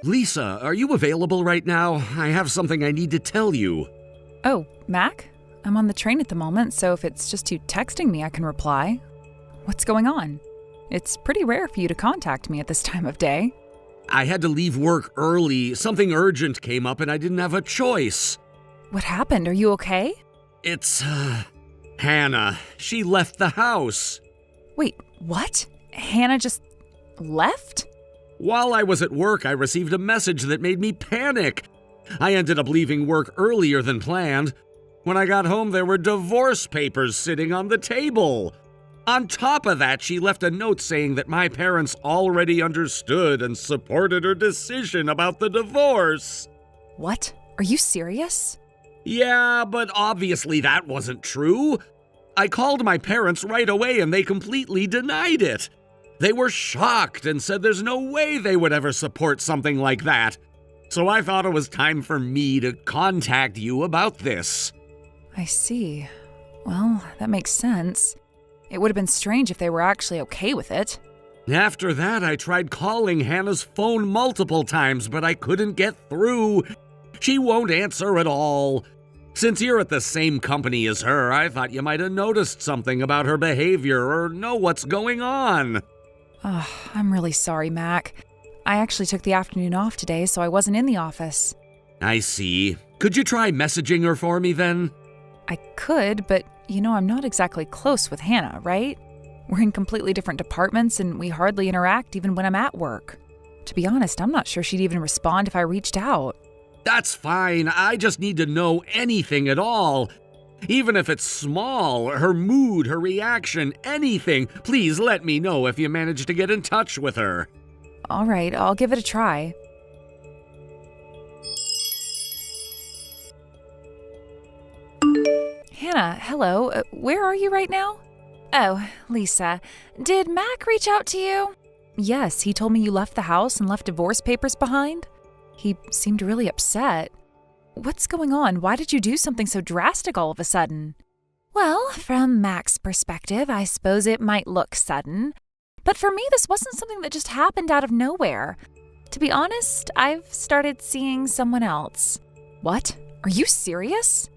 Lisa, are you available right now? I have something I need to tell you. Oh, Mac? I'm on the train at the moment, so if it's just you texting me, I can reply. What's going on? It's pretty rare for you to contact me at this time of day. I had to leave work early. Something urgent came up and I didn't have a choice. What happened? Are you okay? It's, Hannah. She left the house. Wait, what? Hannah just left? While I was at work, I received a message that made me panic. I ended up leaving work earlier than planned. When I got home, there were divorce papers sitting on the table. On top of that, she left a note saying that my parents already understood and supported her decision about the divorce. What? Are you serious? Yeah, but obviously that wasn't true. I called my parents right away and they completely denied it. They were shocked and said there's no way they would ever support something like that. So I thought it was time for me to contact you about this. I see. Well, that makes sense. It would have been strange if they were actually okay with it. After that, I tried calling Hannah's phone multiple times, but I couldn't get through. She won't answer at all. Since you're at the same company as her, I thought you might have noticed something about her behavior or know what's going on. Oh, I'm really sorry, Mac. I actually took the afternoon off today, so I wasn't in the office. I see. Could you try messaging her for me then? I could, but I'm not exactly close with Hannah, right? We're in completely different departments and we hardly interact even when I'm at work. To be honest, I'm not sure she'd even respond if I reached out. That's fine. I just need to know anything at all. Even if it's small, her mood, her reaction, anything. Please let me know if you manage to get in touch with her. All right, I'll give it a try. Hannah, hello. Where are you right now? Oh, Lisa. Did Mac reach out to you? Yes, he told me you left the house and left divorce papers behind. He seemed really upset. What's going on? Why did you do something so drastic all of a sudden? Well, from Mac's perspective, I suppose it might look sudden. But for me, this wasn't something that just happened out of nowhere. To be honest, I've started seeing someone else. What? Are you serious?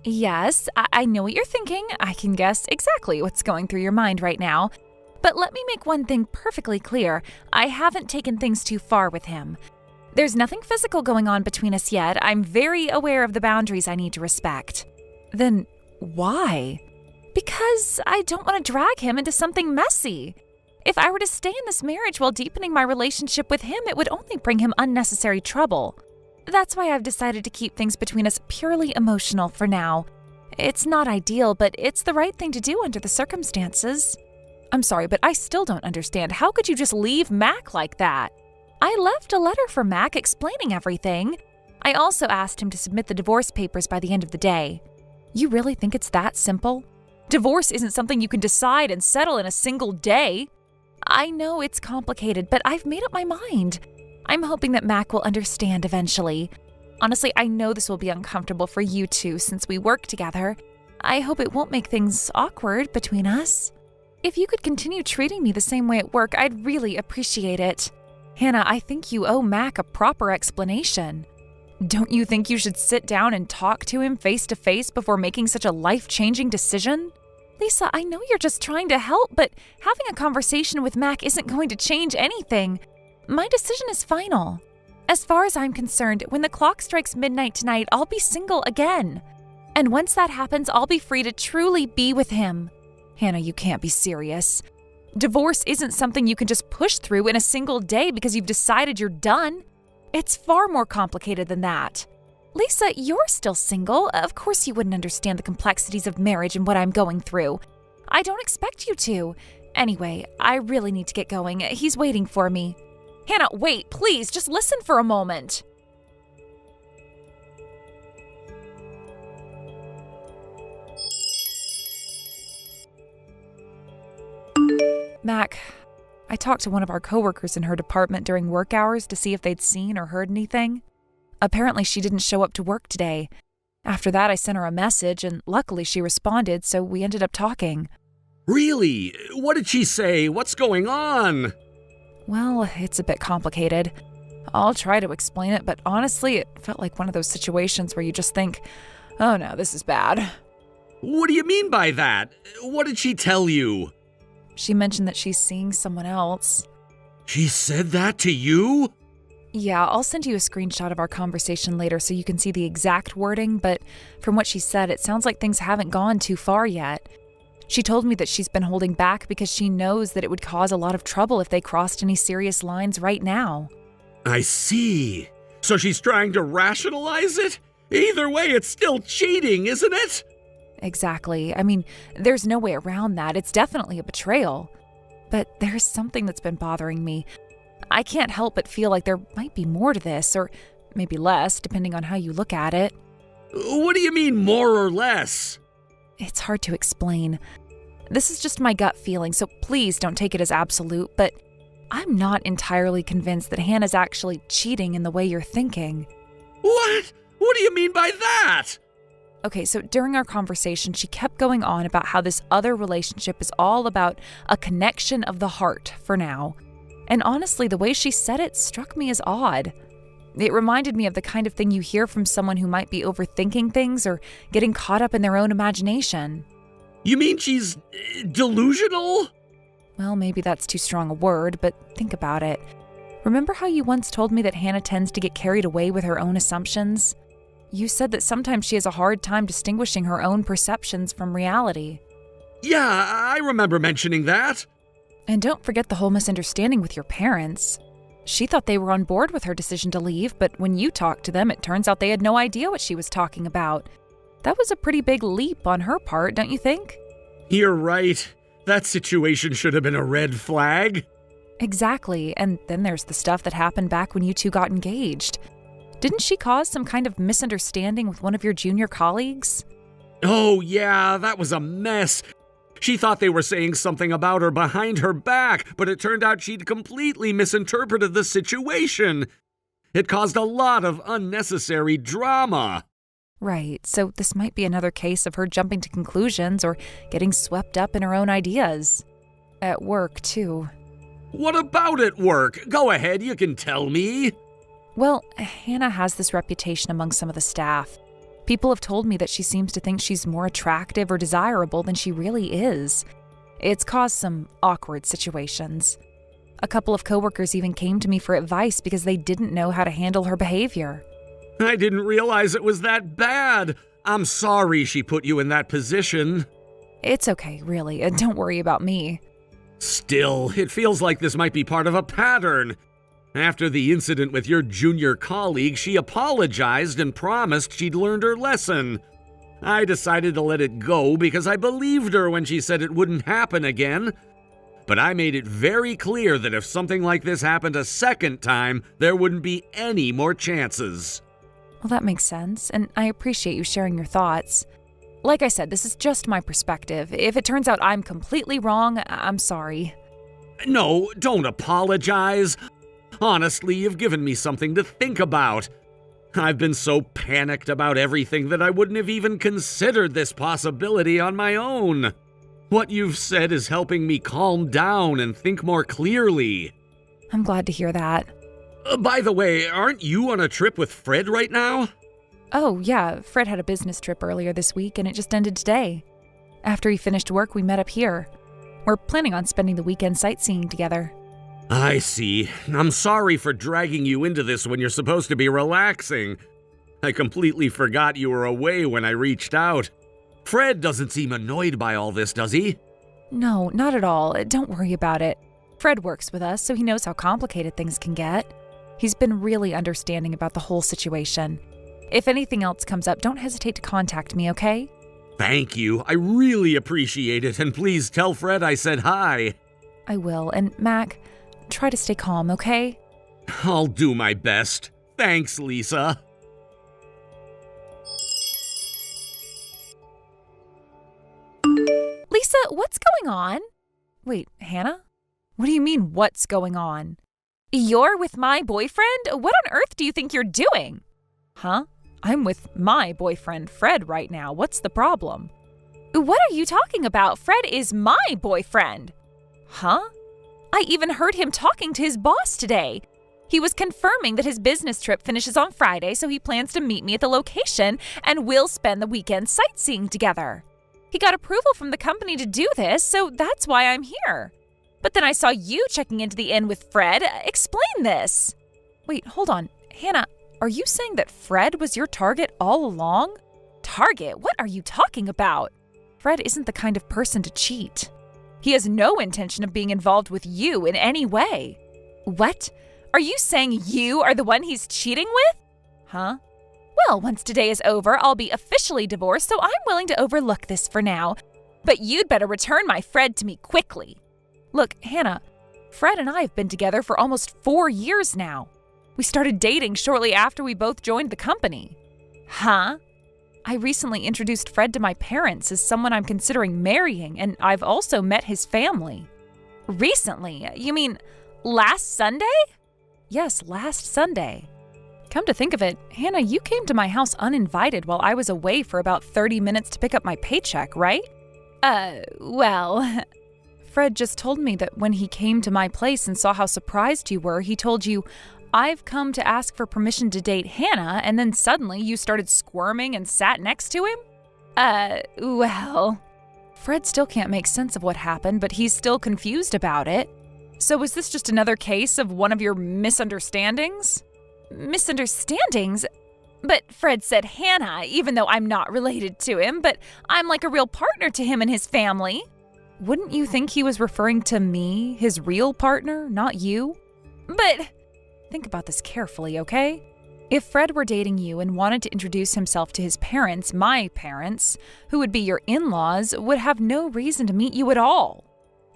Yes, I know what you're thinking. I can guess exactly what's going through your mind right now. But let me make one thing perfectly clear. I haven't taken things too far with him. There's nothing physical going on between us yet. I'm very aware of the boundaries I need to respect. Then why? Because I don't want to drag him into something messy. If I were to stay in this marriage while deepening my relationship with him, it would only bring him unnecessary trouble. That's why I've decided to keep things between us purely emotional for now. It's not ideal, but it's the right thing to do under the circumstances. I'm sorry, but I still don't understand. How could you just leave Mac like that? I left a letter for Mac explaining everything. I also asked him to submit the divorce papers by the end of the day. You really think it's that simple? Divorce isn't something you can decide and settle in a single day. I know it's complicated, but I've made up my mind. I'm hoping that Mac will understand eventually. Honestly, I know this will be uncomfortable for you two since we work together. I hope it won't make things awkward between us. If you could continue treating me the same way at work, I'd really appreciate it. Hannah, I think you owe Mac a proper explanation. Don't you think you should sit down and talk to him face to face before making such a life-changing decision? Lisa, I know you're just trying to help, but having a conversation with Mac isn't going to change anything. My decision is final. As far as I'm concerned, when the clock strikes midnight tonight, I'll be single again. And once that happens, I'll be free to truly be with him. Hannah, you can't be serious. Divorce isn't something you can just push through in a single day because you've decided you're done. It's far more complicated than that. Lisa, you're still single. Of course you wouldn't understand the complexities of marriage and what I'm going through. I don't expect you to. Anyway, I really need to get going. He's waiting for me. Hannah, wait, please, just listen for a moment. Mac, I talked to one of our coworkers in her department during work hours to see if they'd seen or heard anything. Apparently, she didn't show up to work today. After that, I sent her a message, and luckily she responded, so we ended up talking. Really? What did she say? What's going on? Well, it's a bit complicated. I'll try to explain it, but honestly, it felt like one of those situations where you just think, oh no, this is bad. What do you mean by that? What did she tell you? She mentioned that she's seeing someone else. She said that to you? Yeah, I'll send you a screenshot of our conversation later so you can see the exact wording, but from what she said, it sounds like things haven't gone too far yet. She told me that she's been holding back because she knows that it would cause a lot of trouble if they crossed any serious lines right now. I see. So she's trying to rationalize it? Either way, it's still cheating, isn't it? Exactly. I mean, there's no way around that. It's definitely a betrayal. But there's something that's been bothering me. I can't help but feel like there might be more to this, or maybe less, depending on how you look at it. What do you mean, more or less? It's hard to explain. This is just my gut feeling, so please don't take it as absolute, but I'm not entirely convinced that Hannah's actually cheating in the way you're thinking. What? What do you mean by that? Okay, so during our conversation, she kept going on about how this other relationship is all about a connection of the heart for now. And honestly, the way she said it struck me as odd. It reminded me of the kind of thing you hear from someone who might be overthinking things or getting caught up in their own imagination. You mean she's delusional? Well, maybe that's too strong a word, but think about it. Remember how you once told me that Hannah tends to get carried away with her own assumptions? You said that sometimes she has a hard time distinguishing her own perceptions from reality. Yeah, I remember mentioning that. And don't forget the whole misunderstanding with your parents. She thought they were on board with her decision to leave, but when you talked to them, it turns out they had no idea what she was talking about. That was a pretty big leap on her part, don't you think? You're right. That situation should have been a red flag. Exactly, and then there's the stuff that happened back when you two got engaged. Didn't she cause some kind of misunderstanding with one of your junior colleagues? Oh yeah, that was a mess. She thought they were saying something about her behind her back, but it turned out she'd completely misinterpreted the situation. It caused a lot of unnecessary drama. Right, so this might be another case of her jumping to conclusions or getting swept up in her own ideas. At work, too. What about at work? Go ahead, you can tell me. Well, Hannah has this reputation among some of the staff. People have told me that she seems to think she's more attractive or desirable than she really is. It's caused some awkward situations. A couple of coworkers even came to me for advice because they didn't know how to handle her behavior. I didn't realize it was that bad. I'm sorry she put you in that position. It's okay, really. Don't worry about me. Still, it feels like this might be part of a pattern. After the incident with your junior colleague, she apologized and promised she'd learned her lesson. I decided to let it go because I believed her when she said it wouldn't happen again. But I made it very clear that if something like this happened a second time, there wouldn't be any more chances. Well, that makes sense, and I appreciate you sharing your thoughts. Like I said, this is just my perspective. If it turns out I'm completely wrong, I'm sorry. No, don't apologize. Honestly, you've given me something to think about. I've been so panicked about everything that I wouldn't have even considered this possibility on my own. What you've said is helping me calm down and think more clearly. I'm glad to hear that. By the way, aren't you on a trip with Fred right now? Oh, yeah, Fred had a business trip earlier this week and it just ended today. After he finished work, we met up here. We're planning on spending the weekend sightseeing together. I see. I'm sorry for dragging you into this when you're supposed to be relaxing. I completely forgot you were away when I reached out. Fred doesn't seem annoyed by all this, does he? No, not at all. Don't worry about it. Fred works with us, so he knows how complicated things can get. He's been really understanding about the whole situation. If anything else comes up, don't hesitate to contact me, okay? Thank you. I really appreciate it, and please tell Fred I said hi. I will, and Mac, try to stay calm, okay? I'll do my best. Thanks, Lisa. Lisa, what's going on? Wait, Hannah? What do you mean, what's going on? You're with my boyfriend? What on earth do you think you're doing? Huh? I'm with my boyfriend, Fred, right now. What's the problem? What are you talking about? Fred is my boyfriend. Huh? I even heard him talking to his boss today. He was confirming that his business trip finishes on Friday, so he plans to meet me at the location and we'll spend the weekend sightseeing together. He got approval from the company to do this, so that's why I'm here. But then I saw you checking into the inn with Fred. Explain this. Wait, hold on. Hannah, are you saying that Fred was your target all along? Target? What are you talking about? Fred isn't the kind of person to cheat. He has no intention of being involved with you in any way. What? Are you saying you are the one he's cheating with? Huh? Well, once today is over, I'll be officially divorced, so I'm willing to overlook this for now. But you'd better return my Fred to me quickly. Look, Hannah, Fred and I have been together for almost 4 years now. We started dating shortly after we both joined the company. Huh? I recently introduced Fred to my parents as someone I'm considering marrying, and I've also met his family. Recently? You mean last Sunday? Yes, last Sunday. Come to think of it, Hannah, you came to my house uninvited while I was away for about 30 minutes to pick up my paycheck, right? Well... Fred just told me that when he came to my place and saw how surprised you were, he told you, I've come to ask for permission to date Hannah, and then suddenly you started squirming and sat next to him? Well... Fred still can't make sense of what happened, but he's still confused about it. So was this just another case of one of your misunderstandings? Misunderstandings? But Fred said Hannah, even though I'm not related to him, but I'm like a real partner to him and his family. Wouldn't you think he was referring to me, his real partner, not you? But think about this carefully, okay? If Fred were dating you and wanted to introduce himself to his parents, my parents, who would be your in-laws, would have no reason to meet you at all.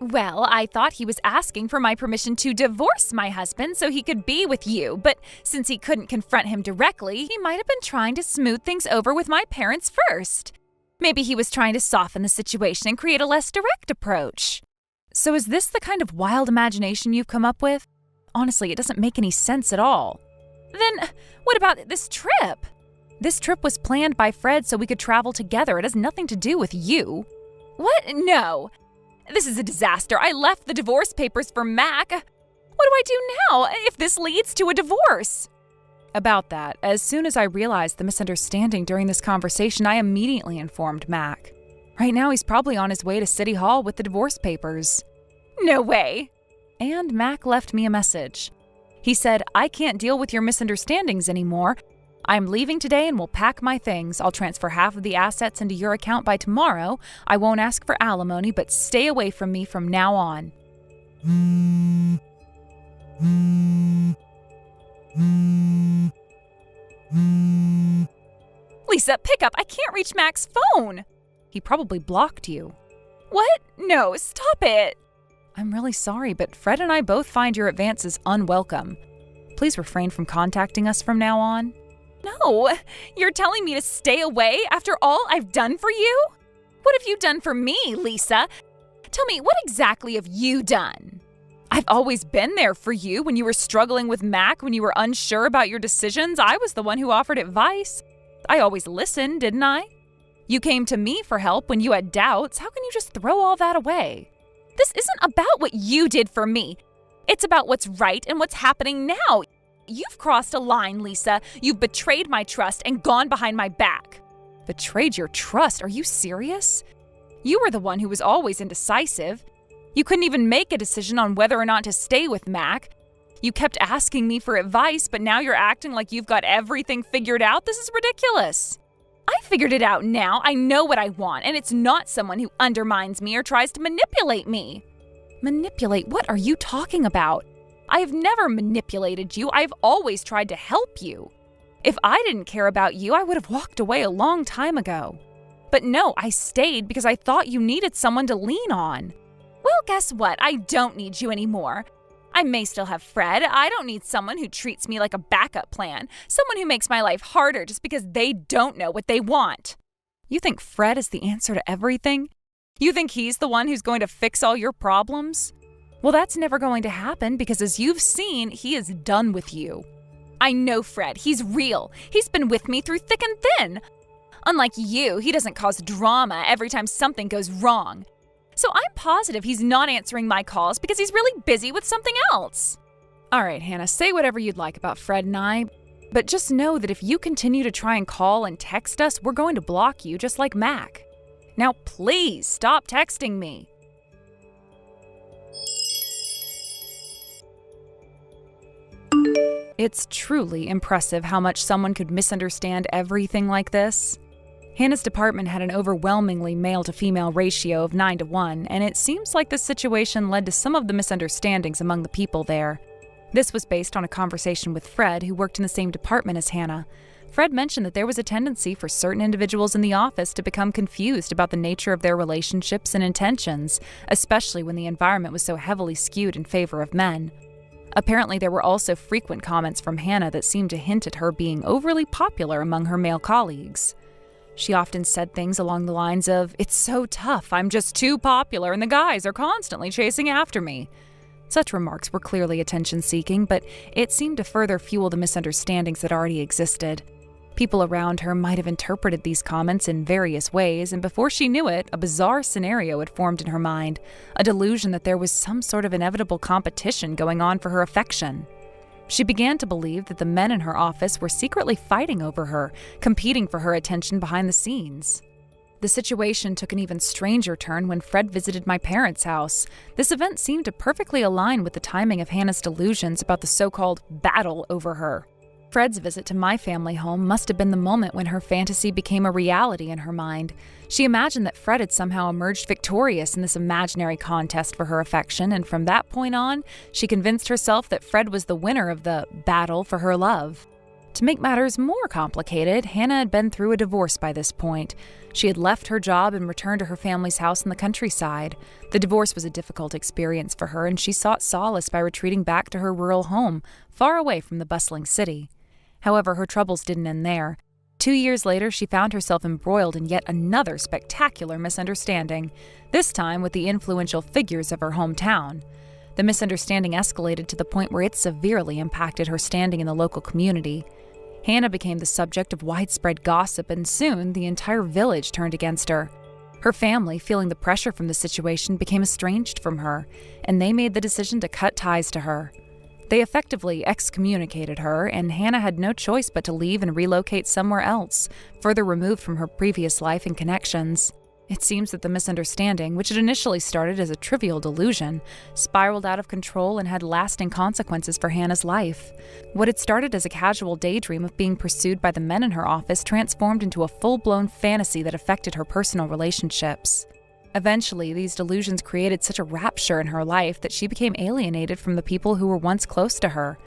Well, I thought he was asking for my permission to divorce my husband so he could be with you, but since he couldn't confront him directly, he might have been trying to smooth things over with my parents first. Maybe he was trying to soften the situation and create a less direct approach. So is this the kind of wild imagination you've come up with? Honestly, it doesn't make any sense at all. Then what about this trip? This trip was planned by Fred so we could travel together. It has nothing to do with you. What? No. This is a disaster. I left the divorce papers for Mac. What do I do now if this leads to a divorce? About that, as soon as I realized the misunderstanding during this conversation, I immediately informed Mac. Right now, he's probably on his way to City Hall with the divorce papers. No way. And Mac left me a message. He said, I can't deal with your misunderstandings anymore. I'm leaving today and will pack my things. I'll transfer half of the assets into your account by tomorrow. I won't ask for alimony, but stay away from me from now on. Lisa, pick up. I can't reach Mac's phone. He probably blocked you. What? No, stop it. I'm really sorry, but Fred and I both find your advances unwelcome. Please refrain from contacting us from now on. No, you're telling me to stay away after all I've done for you? What have you done for me, Lisa? Tell me, what exactly have you done? I've always been there for you when you were struggling with Mac, when you were unsure about your decisions. I was the one who offered advice. I always listened, didn't I? You came to me for help when you had doubts. How can you just throw all that away? This isn't about what you did for me. It's about what's right and what's happening now. You've crossed a line, Lisa. You've betrayed my trust and gone behind my back. Betrayed your trust? Are you serious? You were the one who was always indecisive. You couldn't even make a decision on whether or not to stay with Mac. You kept asking me for advice, but now you're acting like you've got everything figured out. This is ridiculous. I figured it out now. I know what I want, and it's not someone who undermines me or tries to manipulate me. Manipulate? What are you talking about? I have never manipulated you. I've always tried to help you. If I didn't care about you, I would have walked away a long time ago. But no, I stayed because I thought you needed someone to lean on. Well, guess what? I don't need you anymore. I may still have Fred. I don't need someone who treats me like a backup plan, someone who makes my life harder just because they don't know what they want. You think Fred is the answer to everything? You think he's the one who's going to fix all your problems? Well, that's never going to happen because as you've seen, he is done with you. I know Fred. He's real. He's been with me through thick and thin. Unlike you, he doesn't cause drama every time something goes wrong. So I'm positive he's not answering my calls because he's really busy with something else. All right, Hannah, say whatever you'd like about Fred and I, but just know that if you continue to try and call and text us, we're going to block you just like Mac. Now, please stop texting me. It's truly impressive how much someone could misunderstand everything like this. Hannah's department had an overwhelmingly male-to-female ratio of 9-to-1, and it seems like this situation led to some of the misunderstandings among the people there. This was based on a conversation with Fred, who worked in the same department as Hannah. Fred mentioned that there was a tendency for certain individuals in the office to become confused about the nature of their relationships and intentions, especially when the environment was so heavily skewed in favor of men. Apparently, there were also frequent comments from Hannah that seemed to hint at her being overly popular among her male colleagues. She often said things along the lines of, "It's so tough, I'm just too popular and the guys are constantly chasing after me." Such remarks were clearly attention-seeking, but it seemed to further fuel the misunderstandings that already existed. People around her might have interpreted these comments in various ways, and before she knew it, a bizarre scenario had formed in her mind, a delusion that there was some sort of inevitable competition going on for her affection. She began to believe that the men in her office were secretly fighting over her, competing for her attention behind the scenes. The situation took an even stranger turn when Fred visited my parents' house. This event seemed to perfectly align with the timing of Hannah's delusions about the so-called battle over her. Fred's visit to my family home must have been the moment when her fantasy became a reality in her mind. She imagined that Fred had somehow emerged victorious in this imaginary contest for her affection, and from that point on, she convinced herself that Fred was the winner of the battle for her love. To make matters more complicated, Hannah had been through a divorce by this point. She had left her job and returned to her family's house in the countryside. The divorce was a difficult experience for her, and she sought solace by retreating back to her rural home, far away from the bustling city. However, her troubles didn't end there. 2 years later, she found herself embroiled in yet another spectacular misunderstanding, this time with the influential figures of her hometown. The misunderstanding escalated to the point where it severely impacted her standing in the local community. Hannah became the subject of widespread gossip, and soon the entire village turned against her. Her family, feeling the pressure from the situation, became estranged from her, and they made the decision to cut ties to her. They effectively excommunicated her, and Hannah had no choice but to leave and relocate somewhere else, further removed from her previous life and connections. It seems that the misunderstanding, which had initially started as a trivial delusion, spiraled out of control and had lasting consequences for Hannah's life. What had started as a casual daydream of being pursued by the men in her office transformed into a full-blown fantasy that affected her personal relationships. Eventually, these delusions created such a rapture in her life that she became alienated from the people who were once close to her.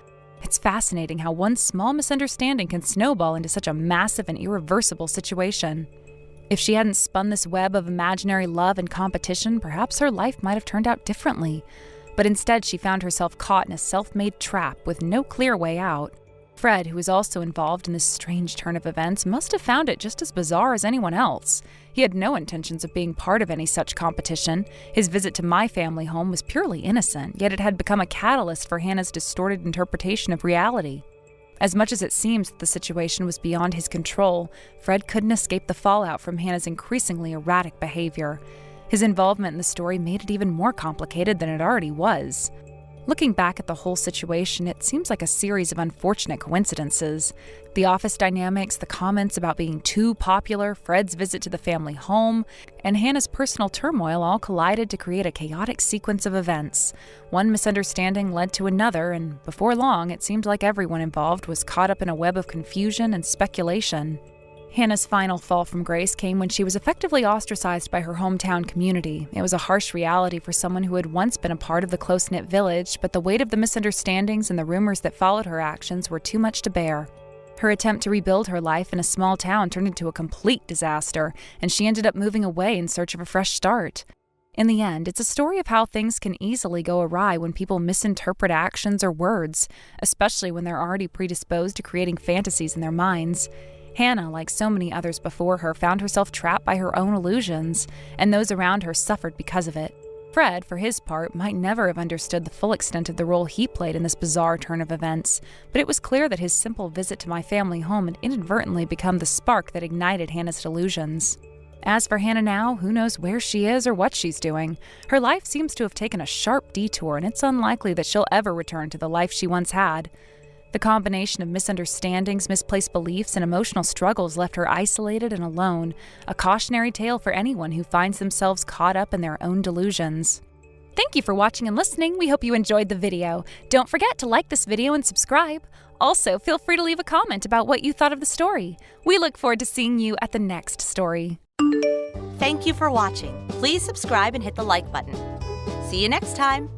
It's fascinating how one small misunderstanding can snowball into such a massive and irreversible situation. If she hadn't spun this web of imaginary love and competition, perhaps her life might have turned out differently. But instead, she found herself caught in a self-made trap with no clear way out. Fred, who was also involved in this strange turn of events, must have found it just as bizarre as anyone else. He had no intentions of being part of any such competition. His visit to my family home was purely innocent, yet it had become a catalyst for Hannah's distorted interpretation of reality. As much as it seems that the situation was beyond his control, Fred couldn't escape the fallout from Hannah's increasingly erratic behavior. His involvement in the story made it even more complicated than it already was. Looking back at the whole situation, it seems like a series of unfortunate coincidences. The office dynamics, the comments about being too popular, Fred's visit to the family home, and Hannah's personal turmoil all collided to create a chaotic sequence of events. One misunderstanding led to another, and before long, it seemed like everyone involved was caught up in a web of confusion and speculation. Hannah's final fall from grace came when she was effectively ostracized by her hometown community. It was a harsh reality for someone who had once been a part of the close-knit village, but the weight of the misunderstandings and the rumors that followed her actions were too much to bear. Her attempt to rebuild her life in a small town turned into a complete disaster, and she ended up moving away in search of a fresh start. In the end, it's a story of how things can easily go awry when people misinterpret actions or words, especially when they're already predisposed to creating fantasies in their minds. Hannah, like so many others before her, found herself trapped by her own illusions, and those around her suffered because of it. Fred, for his part, might never have understood the full extent of the role he played in this bizarre turn of events, but it was clear that his simple visit to my family home had inadvertently become the spark that ignited Hannah's delusions. As for Hannah now, who knows where she is or what she's doing. Her life seems to have taken a sharp detour, and it's unlikely that she'll ever return to the life she once had. The combination of misunderstandings, misplaced beliefs, and emotional struggles left her isolated and alone, a cautionary tale for anyone who finds themselves caught up in their own delusions. Thank you for watching and listening. We hope you enjoyed the video. Don't forget to like this video and subscribe. Also, feel free to leave a comment about what you thought of the story. We look forward to seeing you at the next story. Thank you for watching. Please subscribe and hit the like button. See you next time.